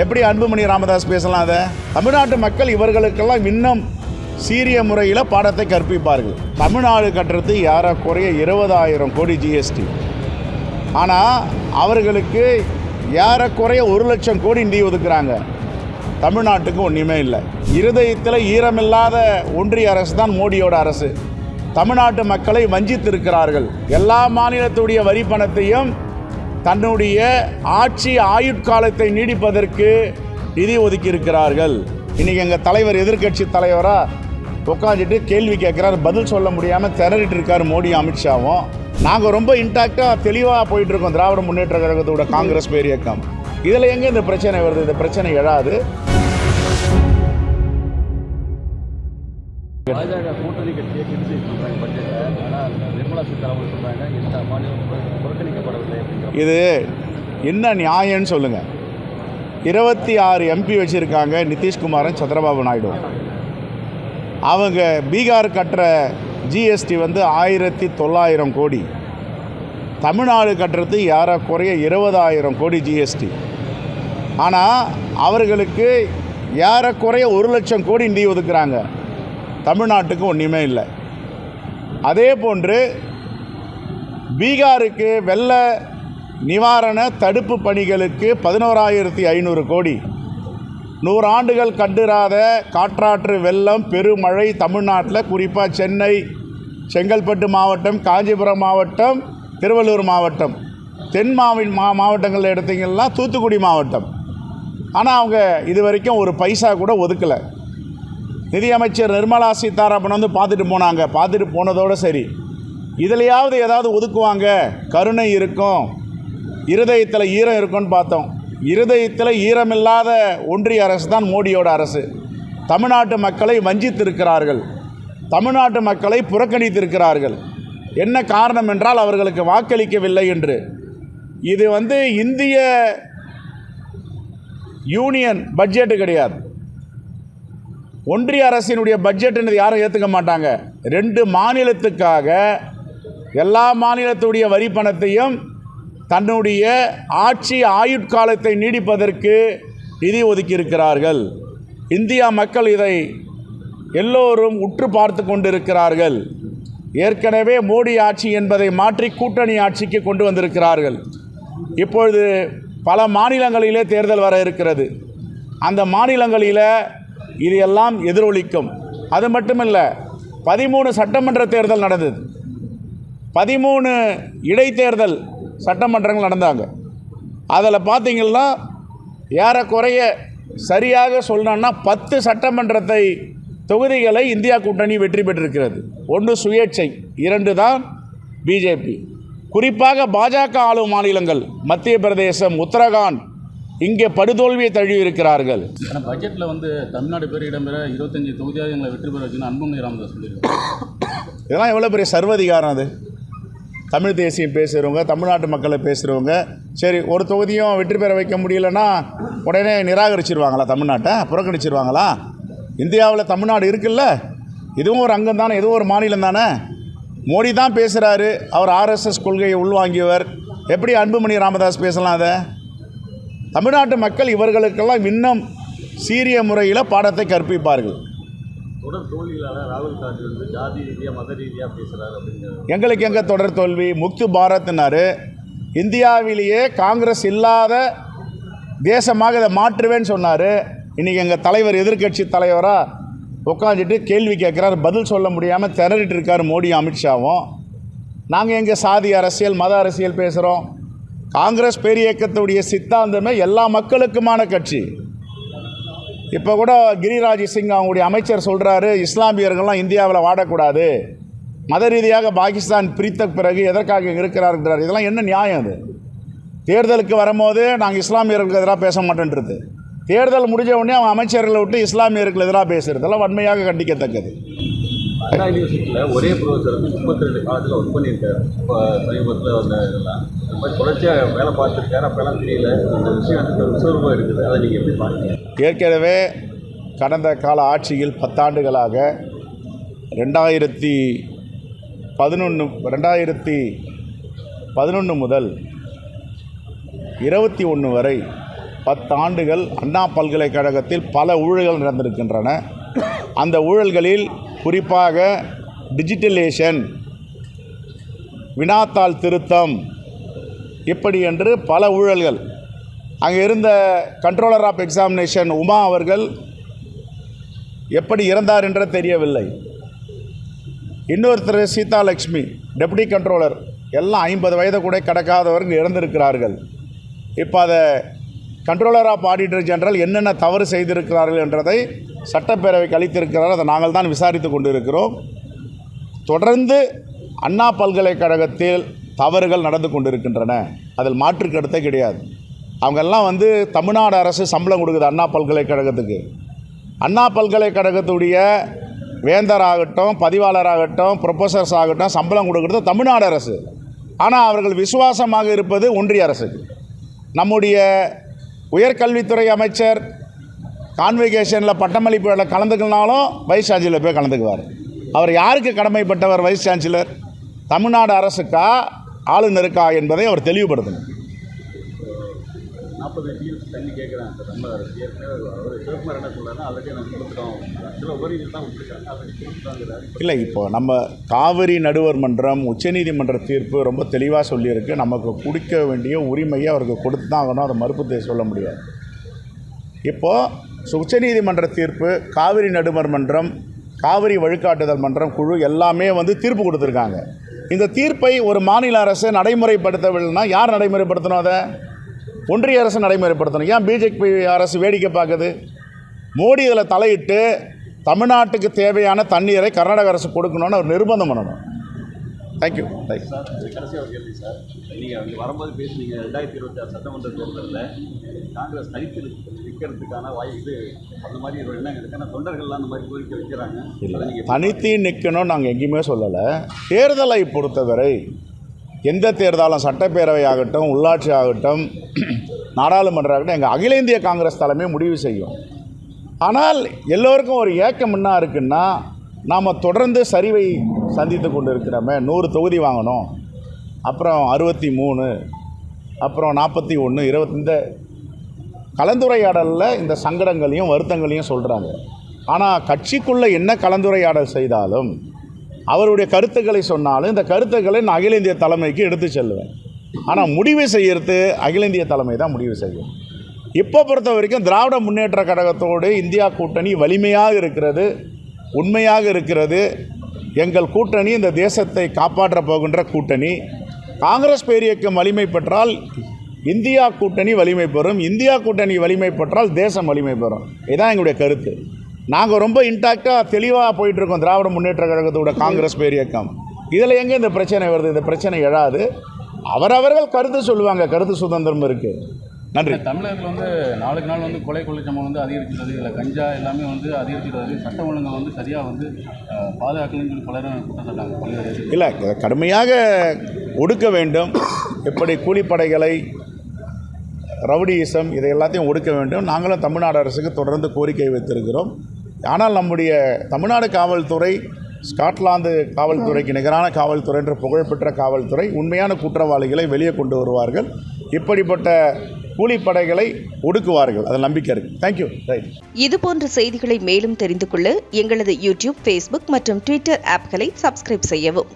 எப்படி அன்புமணி ராமதாஸ் பேசலாம்? அதை தமிழ்நாட்டு மக்கள் இவர்களுக்கெல்லாம் இன்னும் சீரிய முறையில் பாடத்தை கற்பிப்பார்கள். தமிழ்நாடு கட்டுறது ஏறக்குறைய 20,000 கோடி ஜிஎஸ்டி. ஆனால் அவர்களுக்கு ஏறக்குறைய 1,00,000 கோடி நிதி ஒதுக்குறாங்க. தமிழ்நாட்டுக்கு ஒன்றுமே இல்லை. இருதயத்தில் ஈரமில்லாத ஒன்றிய அரசு தான் மோடியோட அரசு. தமிழ்நாட்டு மக்களை வஞ்சித்திருக்கிறார்கள். எல்லா மாநிலத்துடைய வரி பணத்தையும் தன்னுடைய ஆட்சி ஆயுட்காலத்தை நீடிப்பதற்கு நிதி ஒதுக்கி இருக்கிறார்கள். இன்றைக்கி எங்கள் தலைவர் எதிர்க்கட்சி தலைவராக உட்காந்துட்டு கேள்வி கேட்குறாரு, பதில் சொல்ல முடியாமல் திணறிட்டு இருக்கார் மோடி அமித்ஷாவும். நாங்கள் ரொம்ப இன்டாக்டாக தெளிவாக போயிட்டுருக்கோம். திராவிட முன்னேற்ற கழகத்தோட காங்கிரஸ் பேர் இயக்கம். இதில் எங்கே இந்த பிரச்சனை வருது? இந்த பிரச்சனை எழாது. பாஜக கூட்டணி கட்சியை கிரிட்டிசைஸ் பண்ணுறாங்க பட்ஜெட்டில். ஆனால் நிர்மலா சீதாராமன் சொல்கிறாங்க எந்த மாநிலம் புறக்கணிக்கப்படவில்லை அப்படிங்கிற. இது என்ன நியாயம்னு சொல்லுங்கள். 26 எம்பி வச்சுருக்காங்க, நிதிஷ்குமாரும் சந்திரபாபு நாயுடு. அவங்க பீகார் கட்டுற ஜிஎஸ்டி 1900 கோடி. தமிழ்நாடு கட்டுறது ஏறக்குறைய 20,000 கோடி ஜிஎஸ்டி. ஆனால் அவர்களுக்கு ஏறக்குறைய 1,00,000 கோடி நிதி ஒதுக்குறாங்க. தமிழ்நாட்டுக்கு ஒன்றுமே இல்லை. அதே போன்று பீகாருக்கு வெள்ள நிவாரண தடுப்பு பணிகளுக்கு 11,500 கோடி. 100 ஆண்டுகள் கண்டிராத காற்றாற்று வெள்ளம், பெருமழை தமிழ்நாட்டில், குறிப்பாக சென்னை, செங்கல்பட்டு மாவட்டம், காஞ்சிபுரம் மாவட்டம், திருவள்ளூர் மாவட்டம், தென் மாவட்டங்களில் எடுத்திங்கன்னா தூத்துக்குடி மாவட்டம். ஆனால் அவங்க இது வரைக்கும் ஒரு பைசா கூட ஒதுக்கலை. நிதியமைச்சர் நிர்மலா சீதாராமன் பார்த்துட்டு போனாங்க. பார்த்துட்டு போனதோடு சரி. இதிலையாவது ஏதாவது ஒதுக்குவாங்க, கருணை இருக்கும், இருதயத்தில் ஈரம் இருக்குன்னு பார்த்தோம். இருதயத்தில் ஈரமில்லாத ஒன்றிய அரசு தான் மோடியோட அரசு. தமிழ்நாட்டு மக்களை வஞ்சித்திருக்கிறார்கள். தமிழ்நாட்டு மக்களை புறக்கணித்திருக்கிறார்கள். என்ன காரணம் என்றால் அவர்களுக்கு வாக்களிக்கவில்லை என்று. இது இந்திய யூனியன் பட்ஜெட்டு கிடையாது. ஒன்றிய அரசினுடைய பட்ஜெட்டுன்னு யாரும் ஏற்றுக்க மாட்டாங்க. 2 மாநிலத்துக்காக எல்லா மாநிலத்துடைய வரி பணத்தையும் தன்னுடைய ஆட்சி ஆயுட்காலத்தை நீடிப்பதற்கு நிதி ஒதுக்கி இருக்கிறார்கள். இந்தியா மக்கள் இதை எல்லோரும் உற்று பார்த்து கொண்டிருக்கிறார்கள். ஏற்கனவே மோடி ஆட்சி என்பதை மாற்றி கூட்டணி ஆட்சிக்கு கொண்டு வந்திருக்கிறார்கள். இப்பொழுது பல மாநிலங்களிலே தேர்தல் வர இருக்கிறது. அந்த மாநிலங்களில் இது எல்லாம் எதிரொலிக்கும். அது மட்டுமில்லை, 13 சட்டமன்ற தேர்தல் நடந்தது. 13 இடைத்தேர்தல் சட்டமன்றங்கள் நடந்தாங்க. அதில் பார்த்திங்கன்னா ஏறக்குறைய சரியாக சொல்லணும்னா 10 சட்டமன்றத்தை தொகுதிகளை இந்தியா கூட்டணி வெற்றி பெற்றிருக்கிறது. 1 சுயேட்சை, 2 தான் பிஜேபி. குறிப்பாக பாஜக ஆளும் மாநிலங்கள் மத்திய பிரதேசம், உத்தரகாண்ட் இங்கே படுதோல்வியை தழுவி இருக்கிறார்கள். ஆனால் பட்ஜெட்டில் தமிழ்நாடு பேர் இடம்பெற 25 தொகுதியாக எங்களை வெற்றி பெற வச்சுன்னு அன்புமணி ராமதாஸ் சொல்லியிருக்காங்க. இதெல்லாம் எவ்வளோ பெரிய சர்வதிகாரம் அது. தமிழ் தேசியம் பேசுகிறவங்க, தமிழ்நாட்டு மக்களை பேசுகிறவங்க, சரி ஒரு தொகுதியும் வெற்றி பெற வைக்க முடியலன்னா உடனே நிராகரிச்சிருவாங்களா? தமிழ்நாட்டை புறக்கணிச்சிருவாங்களா? இந்தியாவில் தமிழ்நாடு இருக்குல்ல, இதுவும் ஒரு அங்கம் தானே, இதுவும் ஒரு மாநிலம் தானே. மோடி தான் பேசுகிறாரு, அவர் ஆர்எஸ்எஸ் கொள்கையை உள்வாங்கியவர். எப்படி அன்புமணி ராமதாஸ் பேசலாம்? அதை தமிழ்நாட்டு மக்கள் இவர்களுக்கெல்லாம் இன்னும் சீரிய முறையில் பாடத்தை கற்பிப்பார்கள். தொடர் தோல்விகளால் ராகுல் காந்தி ஜாதி ரீதியாக மத ரீதியாக பேசுகிறார் அப்படிங்கிறது. எங்களுக்கு எங்கே தொடர் தோல்வி? முக்து பாரத்னாரு. இந்தியாவிலேயே காங்கிரஸ் இல்லாத தேசமாக இதை மாற்றுவேன்னு சொன்னார். இன்றைக்கி எங்கள் தலைவர் எதிர்க்கட்சி தலைவராக உட்காந்துட்டு கேள்வி கேட்குறாரு, பதில் சொல்ல முடியாமல் திணறிட்டு இருக்கார் மோடி அமித்ஷாவும். நாங்கள் எங்கள் சாதி அரசியல், மத அரசியல் பேசுகிறோம்? காங்கிரஸ் பேரியக்கத்துடைய சித்தாந்தமே எல்லா மக்களுக்குமான கட்சி. இப்போ கூட கிரிராஜ் சிங் அவங்களுடைய அமைச்சர் சொல்கிறாரு, இஸ்லாமியர்கள்லாம் இந்தியாவில் வாடக்கூடாது, மத ரீதியாக பாகிஸ்தான் பிரித்த பிறகு எதற்காக இருக்கிறார்கள். இதெல்லாம் என்ன நியாயம்? அது தேர்தலுக்கு வரும்போது நாங்கள் இஸ்லாமியர்களுக்கு எதிராக பேச மாட்டேன்றது, தேர்தல் முடிஞ்ச உடனே அவங்க அமைச்சர்களை விட்டு இஸ்லாமியர்களுக்கு எதிராக பேசுகிறதெல்லாம் வன்மையாக கண்டிக்கத்தக்கது. அண்ணா யூனிவர்சிட்டியில் ஒரே ப்ரொஃபஸர் 32 காலத்தில் ஒர்க் பண்ணியிருக்காரு. இப்போ சமீபத்தில் இதெல்லாம் இந்த மாதிரி தொடர்ச்சியாக வேலை பார்த்துருக்காரு. அப்போலாம் தெரியல, அந்த விஷயம் விசுவரமாக இருக்குது. அதை நீங்கள் எப்படி பார்க்குறீங்க? ஏற்கனவே கடந்த கால ஆட்சியில் 10 ஆண்டுகளாக 2011 முதல் 21 வரை 10 ஆண்டுகள் அண்ணா பல்கலைக்கழகத்தில் பல ஊழல்கள் நடந்திருக்கின்றன. அந்த ஊழல்களில் குறிப்பாக டிஜிட்டலேஷன், வினாத்தாள் திருத்தம், இப்படி என்று பல ஊழல்கள். அங்கே இருந்த கண்ட்ரோலர் ஆஃப் எக்ஸாமினேஷன் உமா அவர்கள் எப்படி இறந்தார் என்று தெரியவில்லை. இன்னொருத்தர் சீதாலட்சுமி டெப்டி கண்ட்ரோலர், எல்லாம் 50 வயது கூட கடக்காதவர்கள் இறந்திருக்கிறார்கள். இப்போ அதை கண்ட்ரோலர் ஆஃப் ஆடிட்டர் ஜெனரல் என்னென்ன தவறு செய்திருக்கிறார்கள் என்றதை சட்டப்பேரவைக்கு அளித்திருக்கிறார். அதை நாங்கள் தான் விசாரித்து கொண்டிருக்கிறோம். தொடர்ந்து அண்ணா பல்கலைக்கழகத்தில் தவறுகள் நடந்து கொண்டிருக்கின்றன, அதில் மாற்று கருத்தே கிடையாது. அவங்கெல்லாம் தமிழ்நாடு அரசு சம்பளம் கொடுக்குது அண்ணா பல்கலைக்கழகத்துக்கு. அண்ணா பல்கலைக்கழகத்துடைய வேந்தராகட்டும், பதிவாளராகட்டும், ப்ரொஃபஸர்ஸ் ஆகட்டும் சம்பளம் கொடுக்குறது தமிழ்நாடு அரசு. ஆனால் அவர்கள் விசுவாசமாக இருப்பது ஒன்றிய அரசுக்கு. நம்முடைய உயர்கல்வித்துறை அமைச்சர் கான்வெகேஷனில் பட்டமளிப்பில் கலந்துக்கினாலும் வைஸ் சான்சலர் போய் கலந்துக்குவார். அவர் யாருக்கு கடமைப்பட்டவர்? Vice chancellor. தமிழ்நாடு அரசுக்கா ஆளுநருக்கா என்பதை அவர் தெளிவுபடுத்தணும். 40 டிஎம்சி தண்ணி கேட்குறாங்க சார். நம்ம ஏற்கனவே அவர் சிவகுமார் என்ன சொல்கிறாருன்னா ஆல்ரெடி நம்ம கொடுத்துட்டோம், சில உபரிகள் தான் விட்டுருக்காங்க, அதை கொடுத்துட்டாங்கிறாரு. இல்லை, இப்போ நம்ம காவிரி நடுவர் மன்றம் உச்சநீதிமன்ற தீர்ப்பு ரொம்ப தெளிவாக சொல்லியிருக்கு. நமக்கு கொடுக்க வேண்டிய உரிமையை அவருக்கு கொடுத்து தான் ஆகணும், அதை மறுப்பு சொல்ல முடியாது. இப்போது உச்சநீதிமன்ற தீர்ப்பு, காவிரி நடுவர் மன்றம், காவிரி வழிகாட்டுதல் மன்றம் குழு எல்லாமே தீர்ப்பு கொடுத்துருக்காங்க. இந்த தீர்ப்பை ஒரு மாநில அரசு நடைமுறைப்படுத்தவில்லைன்னா யார் நடைமுறைப்படுத்தணும்? அதை ஒன்றிய அரசு நடைமுறைப்படுத்தணும். ஏன் பிஜேபி அரசு வேடிக்கை பார்க்குது? மோடி இதில் தலையிட்டு தமிழ்நாட்டுக்கு தேவையான தண்ணீரை கர்நாடக அரசு கொடுக்கணும்னு அவர் நிர்பந்தம் பண்ணணும். தேங்க்யூ. சார், கடைசியாக ஒரு கேள்வி சார். நீங்கள் அங்கே வரும்போது பேசுனீங்க 2026 சட்டமன்ற தேர்தலில் காங்கிரஸ் தனித்து நிற்கிறதுக்கான இது அந்த மாதிரி ஒரு எண்ணம் இருக்குது. ஆனால் தொண்டர்கள்லாம் அந்த மாதிரி கோரிக்கை வைக்கிறாங்க. இல்லை, தனித்து நிற்கணும்னு நாங்கள் எங்கேயுமே சொல்லலை. தேர்தலை பொறுத்தவரை எந்த தேர்தலும், சட்டப்பேரவை ஆகட்டும், உள்ளாட்சி ஆகட்டும், நாடாளுமன்றம் ஆகட்டும், எங்கள் அகில இந்திய காங்கிரஸ் தலைமை முடிவு செய்யும். ஆனால் எல்லோருக்கும் ஒரு ஏக்கம் என்ன இருக்குன்னா, நாம் தொடர்ந்து சரிவை சந்தித்து கொண்டு இருக்கிறோமே. 100 தொகுதி வாங்கணும், அப்புறம் 63, அப்புறம் 41, 20, இந்த கலந்துரையாடலில் இந்த சங்கடங்களையும் வருத்தங்களையும் சொல்கிறாங்க. ஆனால் கட்சிக்குள்ளே என்ன கலந்துரையாடல் செய்தாலும், அவருடைய கருத்துக்களை சொன்னாலும், இந்த கருத்துக்களை நான் அகில இந்திய தலைமைக்கு எடுத்து செல்லுவேன். ஆனால் முடிவு செய்கிறது அகில இந்திய தலைமை தான் முடிவு செய்யும். இப்போ பொறுத்த வரைக்கும் திராவிட முன்னேற்ற கழகத்தோடு இந்தியா கூட்டணி வலிமையாக இருக்கிறது, உண்மையாக இருக்கிறது. எங்கள் கூட்டணி இந்த தேசத்தை காப்பாற்றப் போகின்ற கூட்டணி. காங்கிரஸ் பேரியக்கம் வலிமை பெற்றால் இந்தியா கூட்டணி வலிமை பெறும், இந்தியா கூட்டணி வலிமை பெற்றால் தேசம் வலிமை பெறும். இதுதான் எங்களுடைய கருத்து. நாங்கள் ரொம்ப இன்டாக்டாக தெளிவாக போயிட்டுருக்கோம். திராவிட முன்னேற்ற கழகத்தோட காங்கிரஸ் பேரியக்கம் இதில் எங்கே இந்த பிரச்சனை வருது? இந்த பிரச்சனை எழாது. அவரவர்கள் கருத்து சொல்லுவாங்க, கருத்து சுதந்திரம் இருக்குது. நன்றி. தமிழகத்தில் நாளுக்கு நாள் கொலை சம்பவம் அதிகரிச்சுட்டு, இதில் கஞ்சா எல்லாமே அதிகரிச்சுட்டு, சட்ட ஒழுங்கு சரியாக பாதுகாக்கலன்னு சொல்லி பலரும் குற்றம் சொன்னாங்க. இல்லை, கடுமையாக ஒடுக்க வேண்டும். எப்படி கூலிப்படைகளை, ரவுடியிசம், இதை எல்லாத்தையும் ஒடுக்க வேண்டும். நாங்களும் தமிழ்நாடு அரசுக்கு தொடர்ந்து கோரிக்கை வைத்திருக்கிறோம். ஆனால் நம்முடைய தமிழ்நாடு காவல்துறை ஸ்காட்லாந்து காவல்துறைக்கு நிகரான காவல்துறை என்ற புகழ்பெற்ற காவல்துறை உண்மையான குற்றவாளிகளை வெளியே கொண்டு வருவார்கள். இப்படிப்பட்ட கூலிப்படைகளை ஒடுக்குவார்கள். அதில் நம்பிக்கை இருக்குது. தேங்க்யூ. ரைட். இதுபோன்ற செய்திகளை மேலும் தெரிந்து கொள்ள எங்களது யூடியூப், ஃபேஸ்புக் மற்றும் ட்விட்டர் ஆப்களை சப்ஸ்கிரைப் செய்யவும்.